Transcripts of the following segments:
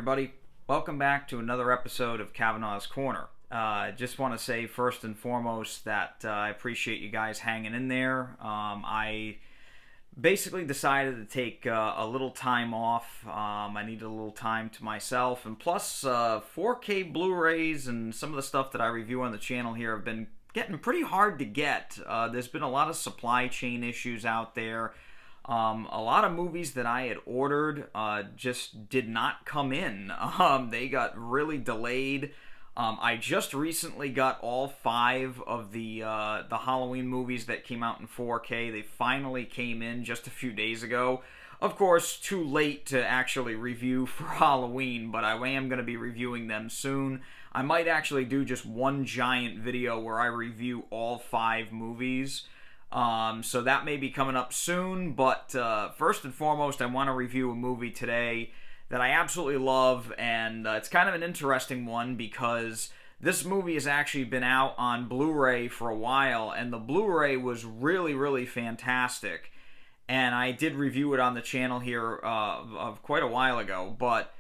everybody. Welcome back to another episode of Kavanaugh's Corner. Just want to say first and foremost that I appreciate you guys hanging in there. I basically decided to take a little time off. I needed a little time to myself, and plus 4K Blu-rays and some of the stuff that I review on the channel here have been getting pretty hard to get. There's been a lot of supply chain issues out there. A lot of movies that I had ordered just did not come in. They got really delayed. I just recently got all 5 of the Halloween movies that came out in 4K. They finally came in just a few days ago. Of course, too late to actually review for Halloween, but I am going to be reviewing them soon. I might actually do just one giant video where I review all 5 movies. So that may be coming up soon, but first and foremost, I want to review a movie today that I absolutely love, and it's kind of an interesting one because this movie has actually been out on Blu-ray for a while, and the Blu-ray was really, really fantastic, and I did review it on the channel here of quite a while ago, but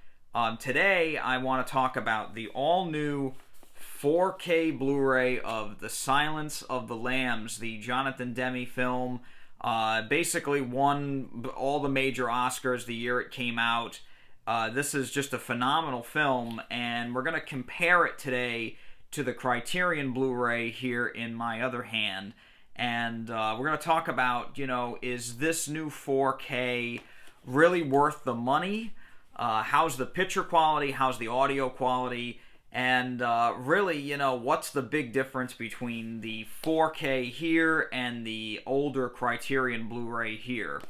today I want to talk about the all-new 4K Blu-ray of The Silence of the Lambs, the Jonathan Demme film. Basically won all the major Oscars the year it came out. This is just a phenomenal film, and we're going to compare it today to the Criterion Blu-ray here in my other hand. And we're going to talk about, is this new 4K really worth the money? How's the picture quality? How's the audio quality? And really, what's the big difference between the 4K here and the older Criterion Blu-ray here?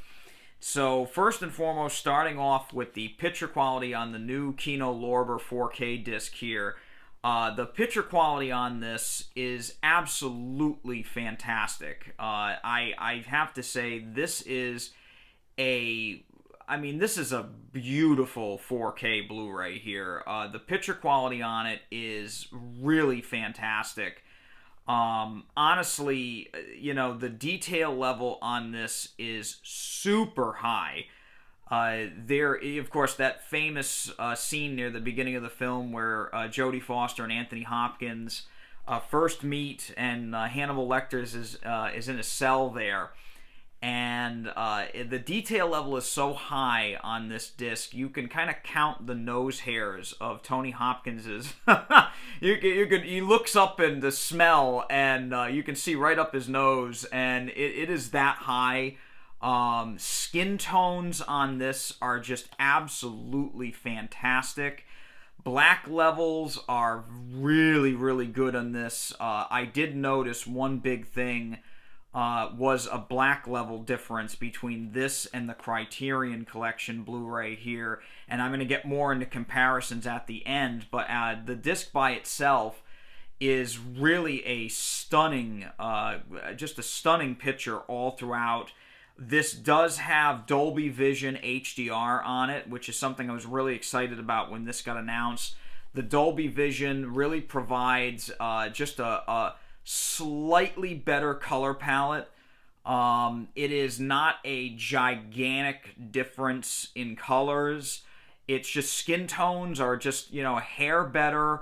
So first and foremost, starting off with the picture quality on the new Kino Lorber 4K disc here. The picture quality on this is absolutely fantastic. I have to say, this is a beautiful 4K Blu-ray here. The picture quality on it is really fantastic. Honestly, the detail level on this is super high. There, of course, that famous scene near the beginning of the film where Jodie Foster and Anthony Hopkins first meet, and Hannibal Lecter is in a cell there. And the detail level is so high on this disc, you can kind of count the nose hairs of Tony Hopkins's. He looks up in the smell, and you can see right up his nose, and it is that high. Skin tones on this are just absolutely fantastic. Black levels are really, really good on this. I did notice one big thing. Was a black level difference between this and the Criterion Collection Blu-ray here, and I'm going to get more into comparisons at the end, but the disc by itself is really a stunning, just a stunning picture all throughout. This does have Dolby Vision HDR on it, which is something I was really excited about when this got announced. The Dolby Vision really provides just a slightly better color palette. It is not a gigantic difference in colors. It's just skin tones are just, a hair better.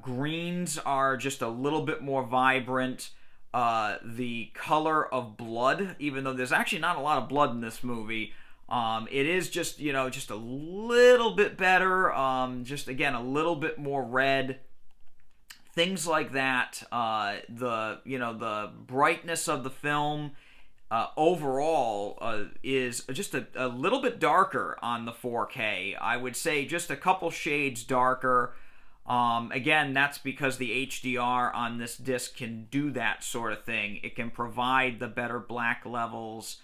Greens are just a little bit more vibrant. The color of blood, even though there's actually not a lot of blood in this movie, it is just, just a little bit better. Just, again, a little bit more red. Things like that, the brightness of the film overall is just a little bit darker on the 4K. I would say just a couple shades darker. Again, that's because the HDR on this disc can do that sort of thing. It can provide the better black levels.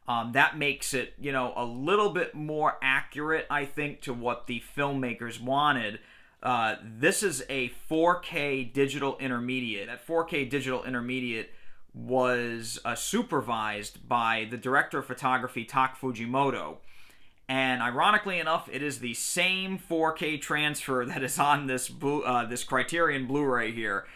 That makes it, a little bit more accurate, I think, to what the filmmakers wanted. This is a 4K digital intermediate. That 4K digital intermediate was supervised by the director of photography, Tak Fujimoto. And ironically enough, it is the same 4K transfer that is on this Criterion Blu-ray here.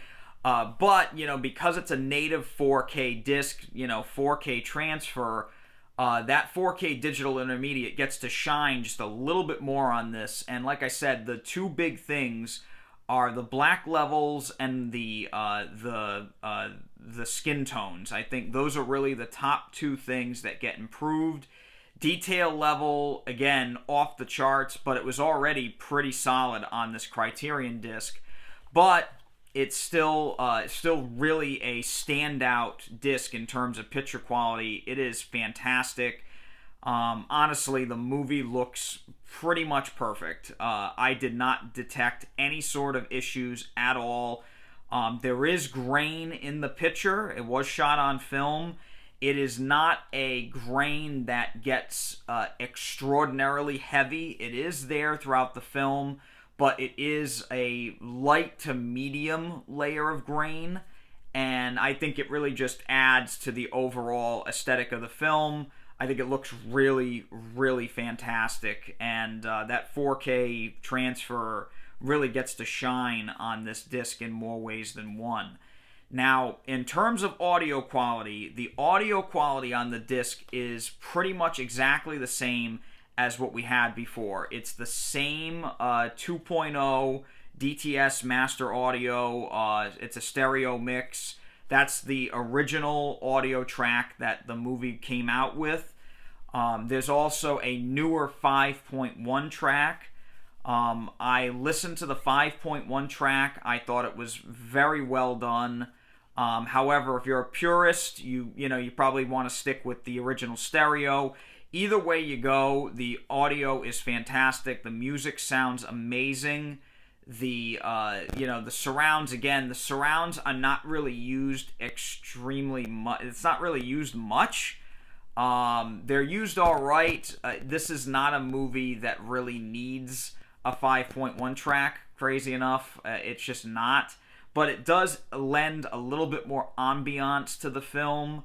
But, because it's a native 4K disc, 4K transfer, That 4K digital intermediate gets to shine just a little bit more on this. And like I said, the two big things are the black levels and the skin tones. I think those are really the top two things that get improved. Detail level, again, off the charts, but it was already pretty solid on this Criterion disc. But it's still really a standout disc in terms of picture quality. It is fantastic. Honestly, the movie looks pretty much perfect. I did not detect any sort of issues at all. There is grain in the picture. It was shot on film. It is not a grain that gets extraordinarily heavy. It is there throughout the film, but it is a light to medium layer of grain, and I think it really just adds to the overall aesthetic of the film. I think it looks really, really fantastic, and that 4K transfer really gets to shine on this disc in more ways than one. Now, in terms of audio quality, the audio quality on the disc is pretty much exactly the same as what we had before. It's the same 2.0 DTS master audio. It's a stereo mix. That's the original audio track that the movie came out with. There's also a newer 5.1 track. I listened to the 5.1 track. I thought it was very well done. However, if you're a purist, you probably want to stick with the original stereo. Either way you go, the audio is fantastic. The music sounds amazing. The surrounds, again, the surrounds are not really used extremely much. It's not really used much. They're used all right. This is not a movie that really needs a 5.1 track, crazy enough. It's just not. But it does lend a little bit more ambiance to the film.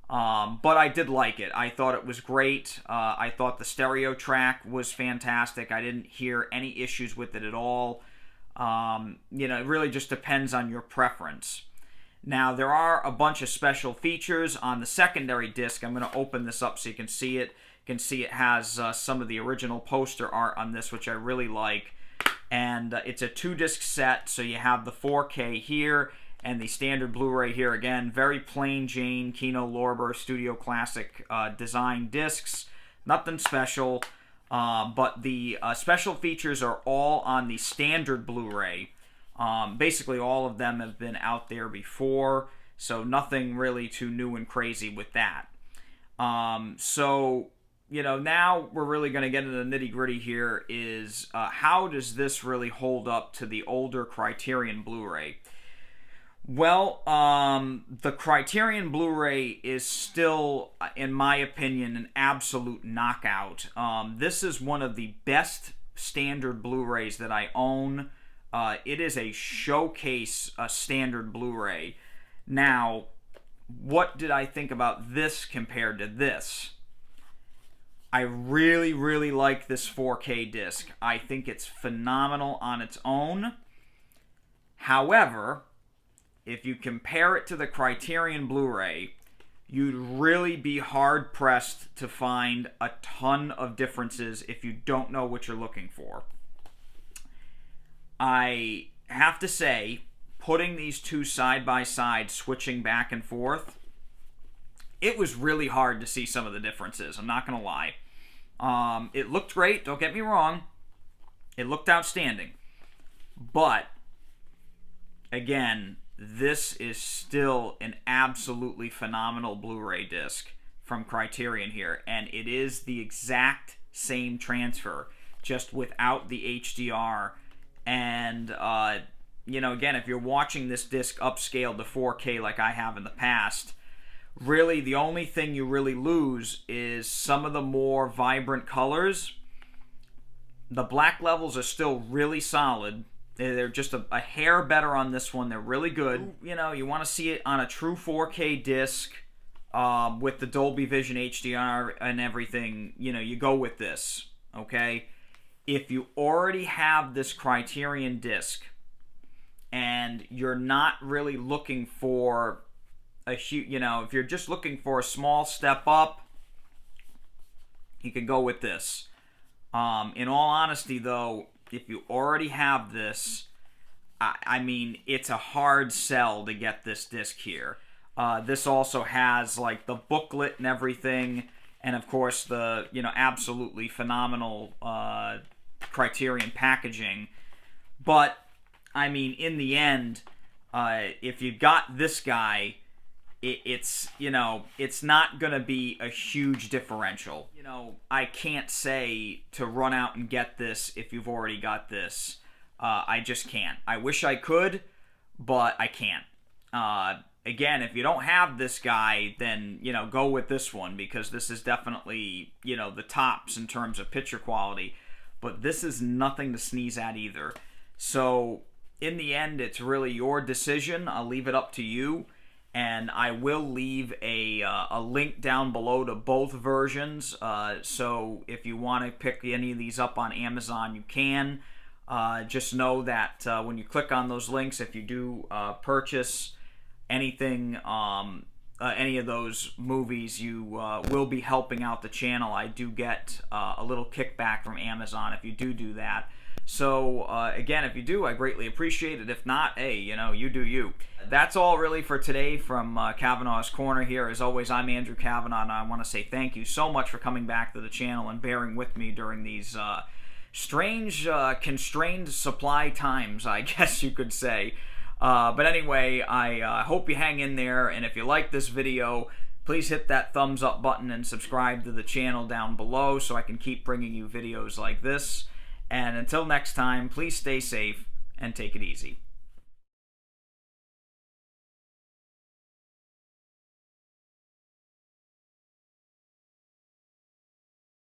But I did like it. I thought it was great. I thought the stereo track was fantastic. I didn't hear any issues with it at all. It really just depends on your preference. Now, there are a bunch of special features on the secondary disc. I'm going to open this up so you can see it. You can see it has some of the original poster art on this, which I really like. And it's a 2-disc set, so you have the 4K here and the standard Blu-ray here. Again, very plain Jane Kino Lorber Studio Classic design discs. Nothing special, but the special features are all on the standard Blu-ray. Basically, all of them have been out there before, so nothing really too new and crazy with that. Now we're really going to get into the nitty-gritty here is how does this really hold up to the older Criterion Blu-ray? Well, the Criterion Blu-ray is still, in my opinion, an absolute knockout. This is one of the best standard Blu-rays that I own. It is a showcase standard Blu-ray. Now, what did I think about this compared to this? I really, really like this 4K disc. I think it's phenomenal on its own. However, if you compare it to the Criterion Blu-ray, you'd really be hard-pressed to find a ton of differences if you don't know what you're looking for. I have to say, putting these two side by side, switching back and forth, it was really hard to see some of the differences. I'm not going to lie. It looked great, don't get me wrong. It looked outstanding. But, again, this is still an absolutely phenomenal Blu-ray disc from Criterion here. And it is the exact same transfer, just without the HDR. And, again, if you're watching this disc upscaled to 4K like I have in the past, really the only thing you really lose is some of the more vibrant colors. The black levels are still really solid. They're just a hair better on this one. They're really good. You want to see it on a true 4K disc with the Dolby Vision HDR and everything. You go with this, okay? If you already have this Criterion disc and you're not really looking for a huge, if you're just looking for a small step up, you could go with this. In all honesty, though, if you already have this, I mean, it's a hard sell to get this disc here. This also has like the booklet and everything, and of course the absolutely phenomenal Criterion packaging. But I mean, in the end, if you got this guy, it's not gonna be a huge differential. I can't say to run out and get this if you've already got this. I just can't. I wish I could, but I can't. Again, if you don't have this guy, then go with this one, because this is definitely the tops in terms of picture quality. But this is nothing to sneeze at either. So in the end, it's really your decision. I'll leave it up to you. And I will leave a link down below to both versions. So if you want to pick any of these up on Amazon, you can. Just know that when you click on those links, if you do purchase anything, any of those movies, you will be helping out the channel. I do get a little kickback from Amazon if you do that. So, again, if you do, I greatly appreciate it. If not, hey, you do you. That's all really for today from Kavanaugh's Corner here. As always, I'm Andrew Kavanaugh, and I want to say thank you so much for coming back to the channel and bearing with me during these strange, constrained supply times, I guess you could say. But anyway, I hope you hang in there, and if you like this video, please hit that thumbs up button and subscribe to the channel down below so I can keep bringing you videos like this. And until next time, please stay safe and take it easy.